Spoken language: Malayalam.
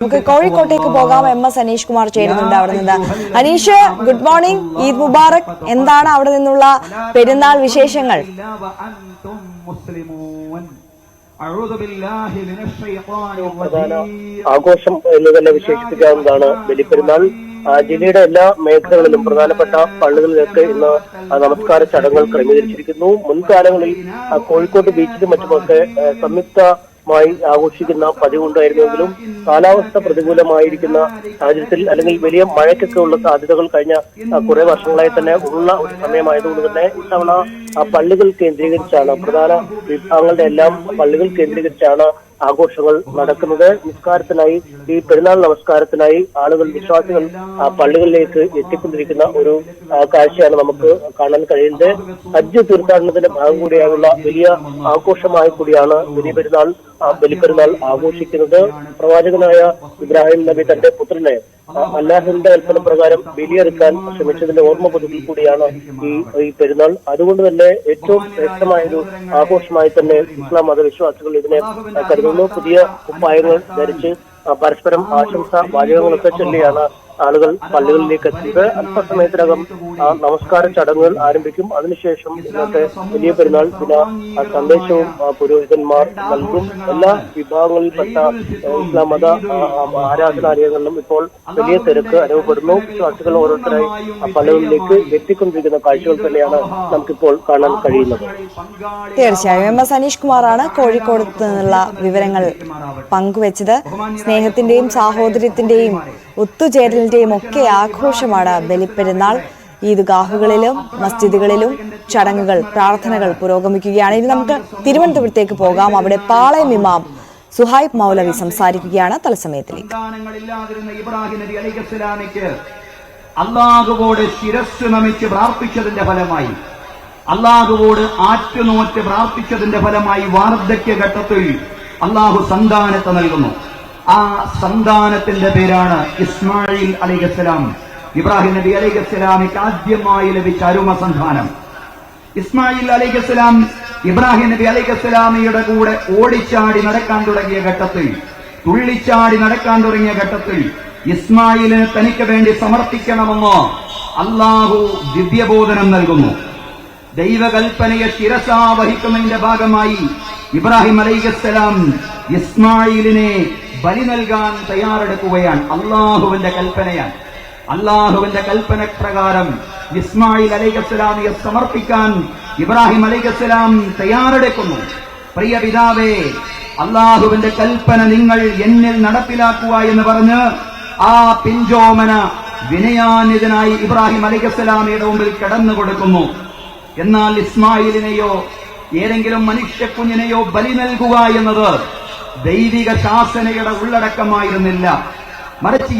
നമുക്ക് കോഴിക്കോട്ടേക്ക് പോകാം. MS അനീഷ് കുമാർ ചേരുന്നുണ്ട് അവിടെ നിന്ന്. Aneesh, good morning, Eid Mubarak. എന്താണ് അവിടെ നിന്നുള്ള പെരുന്നാൾ വിശേഷങ്ങൾ? ആഘോഷം എന്ന് തന്നെ വിശേഷിപ്പിക്കാവുന്നതാണ് ബലിപ്പെരുന്നാൾ. ജില്ലയുടെ എല്ലാ മേഖലകളിലും പ്രധാനപ്പെട്ട പള്ളികളിലൊക്കെ ഇന്ന് നമസ്കാര ചടങ്ങുകൾ ക്രമീകരിച്ചിരിക്കുന്നു. മുൻകാലങ്ങളിൽ കോഴിക്കോട് ബീച്ചിലും മറ്റുമൊക്കെ സംയുക്തമായി ആഘോഷിക്കുന്ന പതിവുണ്ടായിരുന്നെങ്കിലും കാലാവസ്ഥ പ്രതികൂലമായിരിക്കുന്ന സാഹചര്യത്തിൽ അല്ലെങ്കിൽ വലിയ മഴയ്ക്കൊക്കെ ഉള്ള സാധ്യതകൾ കഴിഞ്ഞ കുറെ വർഷങ്ങളായി തന്നെ ഉള്ള ഒരു സമയമായതുകൊണ്ട് തന്നെ ഇത്തവണ പള്ളികൾ കേന്ദ്രീകരിച്ചാണ്, പ്രധാന വിഭാഗങ്ങളുടെ എല്ലാം പള്ളികൾ കേന്ദ്രീകരിച്ചാണ് ആഘോഷങ്ങൾ നടക്കുന്നത്. നിസ്കാരത്തിനായി, ഈ പെരുന്നാൾ നമസ്കാരത്തിനായി ആളുകൾ, വിശ്വാസികൾ പള്ളികളിലേക്ക് എത്തിക്കൊണ്ടിരിക്കുന്ന ഒരു കാഴ്ചയാണ് നമുക്ക് കാണാൻ കഴിയുന്നത്. ഹജ്ജ് തീർത്ഥാടനത്തിന്റെ ഭാഗം കൂടിയായുള്ള വലിയ ആഘോഷമായി കൂടിയാണ് ബലിപ്പെരുന്നാൾ ആഘോഷിക്കുന്നത്. പ്രവാചകനായ ഇബ്രാഹിം നബി തന്റെ പുത്രനെ അല്ലാഹുവിന്റെ കൽപ്പന പ്രകാരം ബലിയെടുക്കാൻ ശ്രമിച്ചതിന്റെ ഓർമ്മ പുതുക്കിൽ കൂടിയാണ് ഈ പെരുന്നാൾ. അതുകൊണ്ട് തന്നെ ഏറ്റവും ശ്രേഷ്ഠമായൊരു ആഘോഷമായി തന്നെ ഇസ്ലാം മതവിശ്വാസികൾ ഇതിനെ കരുതുന്നു. പുതിയ കുപ്പായങ്ങൾ ധരിച്ച് പരസ്പരം ആശംസ വാചകങ്ങളൊക്കെ ചൊല്ലിയാണ് ആളുകൾ പള്ളികളിലേക്ക് എത്തിയത്. അല്പസമയത്തിനകം നമസ്കാര ചടങ്ങുകൾ ആരംഭിക്കും. അതിനുശേഷം ഇന്നത്തെ വലിയ പെരുന്നാൾ ദിന സന്ദേശവും പുരോഹിതന്മാർ നൽകും. എല്ലാ വിഭാഗങ്ങളിൽപ്പെട്ട ഇസ്ലാം മത ആരാധനാലയങ്ങളിലും ഇപ്പോൾ വലിയ തിരക്ക് അനുഭവപ്പെടുന്നു. വിശ്വാസികൾ ഓരോരുത്തരായി പള്ളികളിലേക്ക് എത്തിക്കൊണ്ടിരിക്കുന്ന കാഴ്ചകൾ തന്നെയാണ് നമുക്കിപ്പോൾ കാണാൻ കഴിയുന്നത്. തീർച്ചയായും MS അനീഷ് കുമാറാണ് കോഴിക്കോട് നിന്നുള്ള വിവരങ്ങൾ പങ്കുവച്ചത്. സ്നേഹത്തിന്റെയും സാഹോദര്യത്തിന്റെയും ഒത്തുചേരലിന്റെയും ഒക്കെ ആഘോഷമാണ് ബലിപ്പെരുന്നാൾ. ഈദ്ഗാഹുകളിലും മസ്ജിദുകളിലും ചടങ്ങുകൾ, പ്രാർത്ഥനകൾ പുരോഗമിക്കുകയാണ്. ഇനി നമുക്ക് തിരുവനന്തപുരത്തേക്ക് പോകാം. അവിടെ പാളയം ഇമാം സുഹൈബ് മൗലവി സംസാരിക്കുകയാണ് തത്സമയത്തിലേക്ക്. അല്ലാഹുവോട് ശിരസ് നമിച്ച് പ്രാർത്ഥിച്ചതിന്റെ ഫലമായി, അല്ലാഹുവോട് ആറ്റുനോറ്റ് പ്രാർത്ഥിച്ചതിന്റെ ഫലമായി വാർദ്ധക്യഘട്ടത്തിൽ അല്ലാഹു സന്താനത്തെ നൽകുന്നു. ആ സന്താനത്തിന്റെ പേരാണ് ഇസ്മായിൽ അലൈഹിസ്സലാം. ഇബ്രാഹിം നബി അലൈഹിസ്സലാമിക്ക് ആദ്യമായി ലഭിച്ച അരുമ സന്താനം ഇസ്മായിൽ അലൈഹിസ്സലാം. ഇബ്രാഹിം നബി അലൈഹിസ്സലാമിയുടെ കൂടെ ഓടിച്ചാടി നടക്കാൻ തുടങ്ങിയ ഘട്ടത്തിൽ, തുള്ളിച്ചാടി നടക്കാൻ തുടങ്ങിയ ഘട്ടത്തിൽ ഇസ്മായിലിനെ തനിക്ക് വേണ്ടി സമർപ്പിക്കണമെന്ന് അല്ലാഹു ദിവ്യബോധനം നൽകുന്നു. ദൈവകൽപ്പനയെ ശിരസാ വഹിക്കുന്നതിന്റെ ഭാഗമായി ഇബ്രാഹിം അലൈഹിസ്സലാം ഇസ്മായിലിനെ ബലി നൽകാൻ തയ്യാറെടുക്കുകയാണ്. അള്ളാഹുവിന്റെ കൽപ്പനയാണ്. അള്ളാഹുവിന്റെ കൽപ്പന പ്രകാരം ഇസ്മായിൽ അലൈഹിസ്സലാമിയെ സമർപ്പിക്കാൻ ഇബ്രാഹിം അലൈഹിസ്സലാം തയ്യാറെടുക്കുന്നു. പ്രിയ പിതാവേ, അള്ളാഹുവിന്റെ കൽപ്പന നിങ്ങൾ എന്നിൽ നടപ്പിലാക്കുക എന്ന് പറഞ്ഞ് ആ പിഞ്ചോമന വിനയാന്വിതനായി ഇബ്രാഹിം അലൈഹിസ്സലാമിയുടെ മുമ്പിൽ കിടന്നു കൊടുക്കുന്നു. എന്നാൽ ഇസ്മായിലിനെയോ ഏതെങ്കിലും മനുഷ്യക്കുഞ്ഞിനെയോ ബലി നൽകുക എന്നത് ദൈവിക ശാസനയുടെ ഉള്ളടക്കമായിരുന്നില്ല. മറിച്ച്